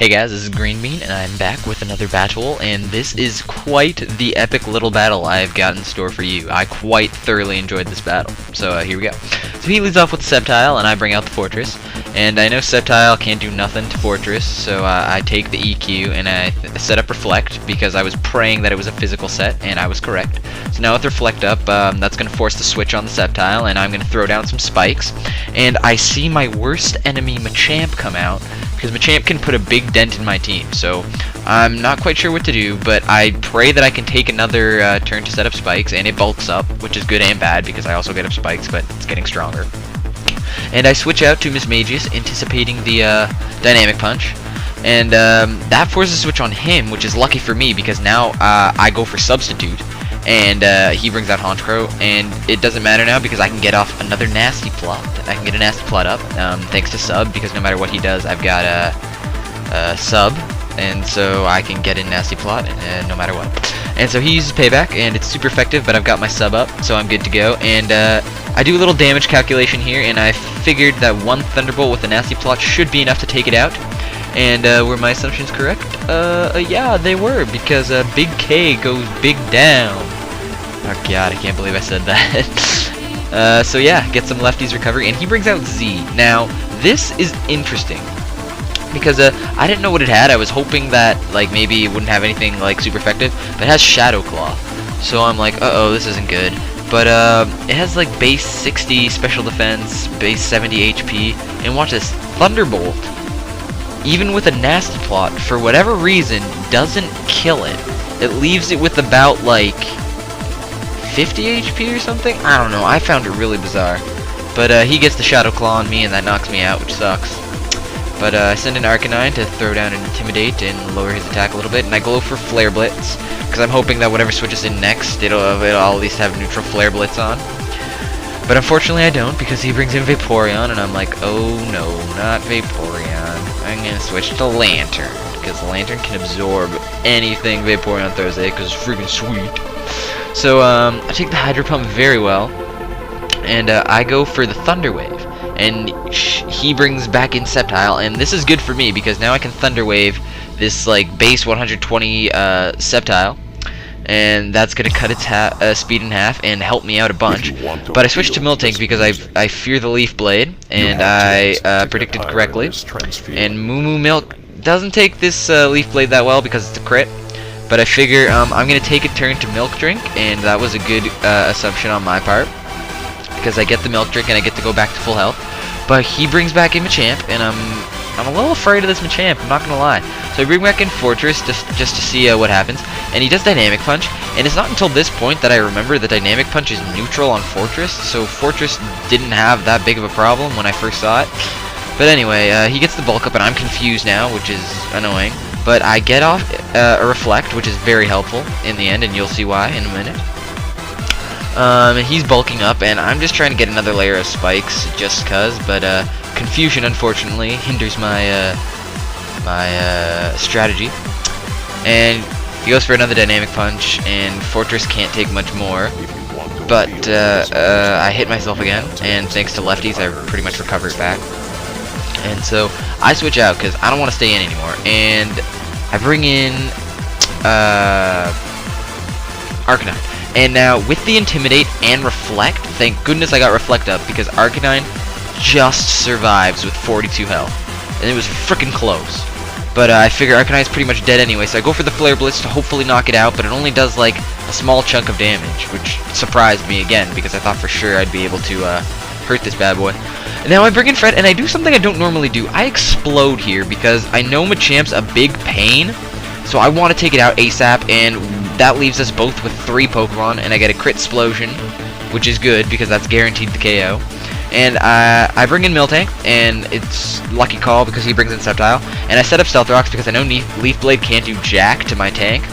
Hey guys, this is Greenbean, and I'm back with another battle, and this is quite the epic little battle I've got in store for you. I quite thoroughly enjoyed this battle, so here we go. So he leads off with Septile, and I bring out the Fortress, and I know Septile can't do nothing to Fortress, so I take the EQ, and I set up Reflect, because I was praying that it was a physical set, and I was correct. So now with Reflect up, that's going to force the switch on the Septile, and I'm going to throw down some spikes, and I see my worst enemy, Machamp, come out, because Machamp can put a big dent in my team, so I'm not quite sure what to do, but I pray that I can take another turn to set up spikes, and it bulks up, which is good and bad, because I also get up spikes, but it's getting stronger. And I switch out to Miss Magius, anticipating the Dynamic Punch, and that forces a switch on him, which is lucky for me, because now I go for Substitute, and he brings out Honchkrow, and it doesn't matter now because I can get off another nasty plot. I can get a nasty plot up, thanks to Sub, because no matter what he does, I've got a Sub, and so I can get in nasty plot no matter what. And so he uses Payback, and it's super effective, but I've got my Sub up, so I'm good to go. And I do a little damage calculation here, and I figured that one Thunderbolt with a nasty plot should be enough to take it out. And were my assumptions correct? Yeah, they were, because Big K goes big down. Oh god, I can't believe I said that. So yeah, get some lefties recovery, and he brings out Z. Now, this is interesting, because I didn't know what it had. I was hoping that like maybe it wouldn't have anything like super effective, but it has Shadow Claw. So I'm like, uh-oh, this isn't good. But it has like base 60 special defense, base 70 HP, and watch this, Thunderbolt, even with a nasty plot, for whatever reason, doesn't kill it. It leaves it with about like 50 HP or something? I don't know, I found it really bizarre. But he gets the Shadow Claw on me, and that knocks me out, which sucks. But I send an Arcanine to throw down an Intimidate and lower his attack a little bit, and I go for Flare Blitz, because I'm hoping that whatever switches in next, it'll at least have neutral Flare Blitz on. But unfortunately I don't, because he brings in Vaporeon, and I'm like, oh no, not Vaporeon. I'm gonna switch to Lantern, because Lantern can absorb anything Vaporeon throws at it, because it's freaking sweet. So I take the Hydro Pump very well, and I go for the Thunder Wave, and he brings back in Septile, and this is good for me, because now I can Thunder Wave this like base 120 Septile, and that's gonna cut its speed in half and help me out a bunch. But I switched to Miltank because I fear the Leaf Blade, and I predicted correctly. And Moo Milk doesn't take this Leaf Blade that well because it's a crit, but I figure I'm gonna take a turn to Milk Drink, and that was a good assumption on my part, because I get the Milk Drink and I get to go back to full health. But he brings back in Machamp, and I'm a little afraid of this Machamp, I'm not gonna lie. So I bring back in Fortress just to see what happens, and he does Dynamic Punch, and it's not until this point that I remember that Dynamic Punch is neutral on Fortress, so Fortress didn't have that big of a problem when I first saw it. But anyway, he gets the bulk up, and I'm confused now, which is annoying. But I get off a Reflect, which is very helpful in the end, and you'll see why in a minute. And he's bulking up, and I'm just trying to get another layer of spikes just cuz, but confusion unfortunately hinders my strategy. And he goes for another Dynamic Punch, and Fortress can't take much more. But I hit myself again, and thanks to lefties I pretty much recover it back. And so I switch out because I don't want to stay in anymore, and I bring in Arcanine. And now, with the Intimidate and Reflect, thank goodness I got Reflect up, because Arcanine just survives with 42 health. And it was freaking close. But I figure Arcanine is pretty much dead anyway, so I go for the Flare Blitz to hopefully knock it out, but it only does like a small chunk of damage, which surprised me again, because I thought for sure I'd be able to hurt this bad boy. And now I bring in Fred, and I do something I don't normally do. I explode here, because I know Machamp's a big pain, so I want to take it out ASAP, and that leaves us both with 3 Pokemon, and I get a crit Explosion, which is good, because that's guaranteed the KO. And I bring in Miltank, and it's lucky call, because he brings in Septile. And I set up Stealth Rocks, because I know Leaf Blade can't do jack to my tank.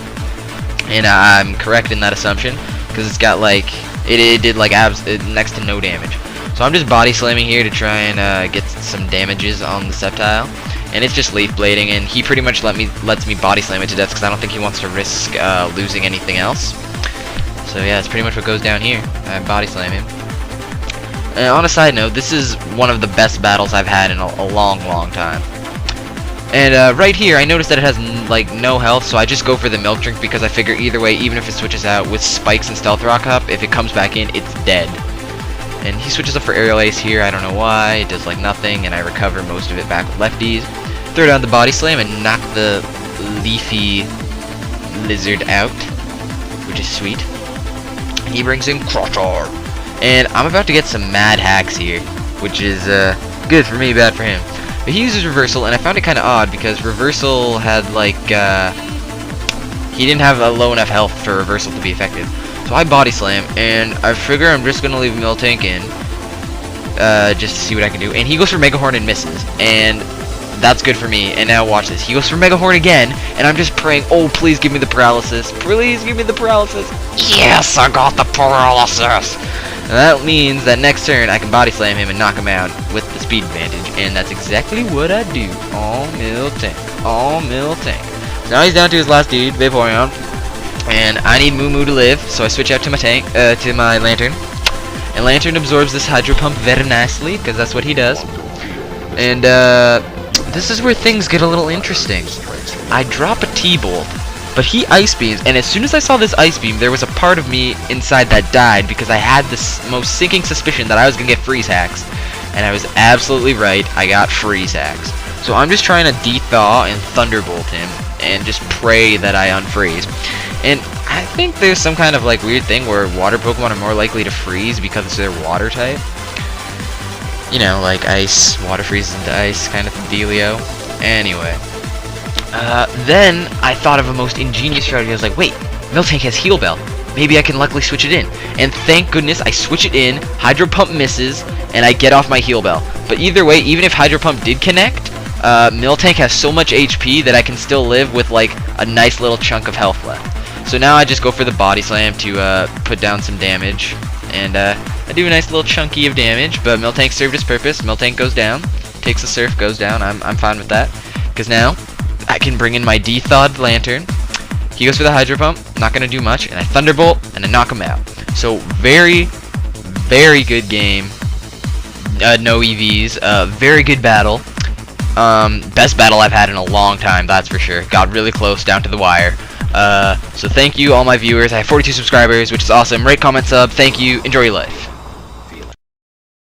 And I'm correct in that assumption, because it's got like, it did like next to no damage. So I'm just Body Slamming here to try and get some damages on the Septile. And it's just Leaf Blading, and he pretty much lets me Body Slam it to death, because I don't think he wants to risk losing anything else. So yeah, that's pretty much what goes down here. I Body Slam him. And on a side note, this is one of the best battles I've had in a long, long time. And right here, I noticed that it has like no health, so I just go for the milk drink because I figure either way, even if it switches out with spikes and stealth rock up, if it comes back in, it's dead. And he switches up for aerial ace here. I don't know why. It does like nothing, and I recover most of it back with lefties. Throw down the body slam and knock the leafy lizard out, which is sweet. He brings in Crusher, and I'm about to get some mad hacks here, which is good for me, bad for him. But he uses reversal, and I found it kind of odd because reversal had like he didn't have a low enough health for reversal to be effective. So I body slam, and I figure I'm just gonna leave Miltank in just to see what I can do. And he goes for Mega Horn and misses, and that's good for me. And now watch this. He goes for Mega Horn again, and I'm just praying, oh please give me the paralysis. Please give me the paralysis. Yes, I got the paralysis. And that means that next turn I can body slam him and knock him out with the speed advantage, and that's exactly what I do. Oh Miltank. Oh Miltank. So now he's down to his last dude, Vaporeon. And I need Moo Moo to live, so I switch out to my tank, to my Lantern. And Lantern absorbs this Hydro Pump very nicely, because that's what he does. And this is where things get a little interesting. I drop a T-Bolt, but he Ice Beams, and as soon as I saw this Ice Beam, there was a part of me inside that died, because I had this most sinking suspicion that I was going to get Freeze Hacks. And I was absolutely right, I got Freeze Hacks. So I'm just trying to Dethaw and Thunderbolt him, and just pray that I unfreeze. And I think there's some kind of like weird thing where water Pokemon are more likely to freeze because they're water type. You know, like ice, water freezes into ice kind of dealio. Anyway. Then I thought of a most ingenious strategy. I was like, wait, Miltank has Heal Bell. Maybe I can luckily switch it in. And thank goodness I switch it in, Hydro Pump misses, and I get off my Heal Bell. But either way, even if Hydro Pump did connect, Miltank has so much HP that I can still live with like a nice little chunk of health left. So now I just go for the body slam to put down some damage, and I do a nice little chunky of damage. But Miltank served its purpose. Miltank goes down, takes the Surf, goes down. I'm fine with that, because now I can bring in my Dethawed Lantern. He goes for the Hydro Pump, not gonna do much, and I Thunderbolt and I knock him out. So very, very good game. No EVs. Very good battle. Best battle I've had in a long time, that's for sure. Got really close, down to the wire. So thank you all my viewers. I have 42 subscribers, which is awesome. Rate, comment, sub. Thank you. Enjoy your life.